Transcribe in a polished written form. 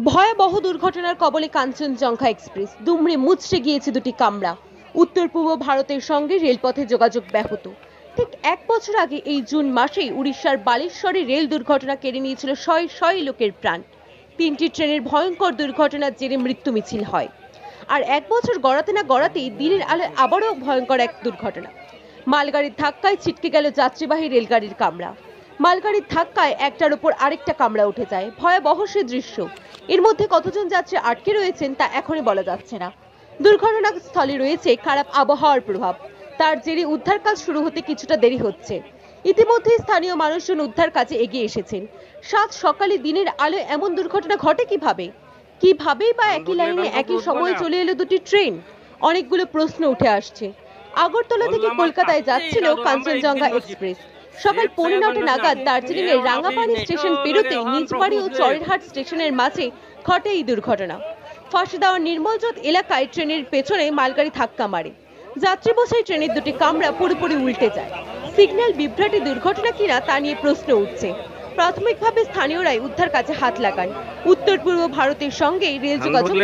ভয়াবহ দুর্ঘটনার কবলে কাঞ্চনজঙ্ঘা এক্সপ্রেস। দুমড়ে মুচড়ে গিয়েছে দুটি কামরা। উত্তর পূর্ব ভারতের সঙ্গে রেলপথে যোগাযোগ ব্যাহত। ঠিক এক বছর আগে এই জুন মাসেই উড়িষ্যার বালেশ্বরে রেল দুর্ঘটনা কেড়ে নিয়েছিল শয়ে শয়ে লোকের প্রাণ। তিনটি ট্রেনের ভয়ঙ্কর দুর্ঘটনার জেরে মৃত্যু মিছিল হয়। আর এক বছর গড়াতে না গড়াতেই দিনের আলোয় আবারও ভয়ঙ্কর এক দুর্ঘটনা। মালগাড়ির ধাক্কায় ছিটকে গেল যাত্রীবাহী রেলগাড়ির কামরা। মালগাড়ির ধাক্কায় একটার উপর আরেকটা কামরা উঠে যায়। ভয়াবহ সে দৃশ্য। এর মধ্যে কতজন যাত্রী আটকে রয়েছেন তা এখনই বলা যাচ্ছে না। দুর্ঘটনাস্থলে রয়েছে খারাপ আবহাওয়ার প্রভাব। তার জেরে উদ্ধার কাজ শুরু হতে কিছুটা দেরি হচ্ছে। ইতিমধ্যে স্থানীয় মানুষজন উদ্ধার কাজে এগিয়ে এসেছেন। সাত সকালে দিনের আলোয় এমন দুর্ঘটনা ঘটে কিভাবেই বা একই লাইনে একই সময়ে চলে এলো দুটি ট্রেন? অনেকগুলো প্রশ্ন উঠে আসছে। আগরতলা থেকে কলকাতায় যাচ্ছিল কাঞ্চনজঙ্ঘা এক্সপ্রেস। সকাল 9:45 নাগাদ দার্জিলিং এর রাঙ্গাপানি স্টেশন পেরোতে নিজবাড়ি ও চরেরহাট স্টেশনের মাঝে ঘটে এই দুর্ঘটনা। ফাঁসিদাওয়ার নির্মলজোত এলাকায় ট্রেনের পেছনে মালগাড়ি ধাক্কা মারে। যাত্রী বোঝাই ট্রেনের দুটি কামরা পুরোপুরি উল্টে যায়। সিগন্যাল বিভ্রাটি দুর্ঘটনা কিনা তা নিয়ে প্রশ্ন উঠছে। প্রাথমিকভাবে স্থানীয়রাই উদ্ধার কাজে হাত লাগান। উত্তর পূর্ব ভারতের সঙ্গে রেল যোগাযোগ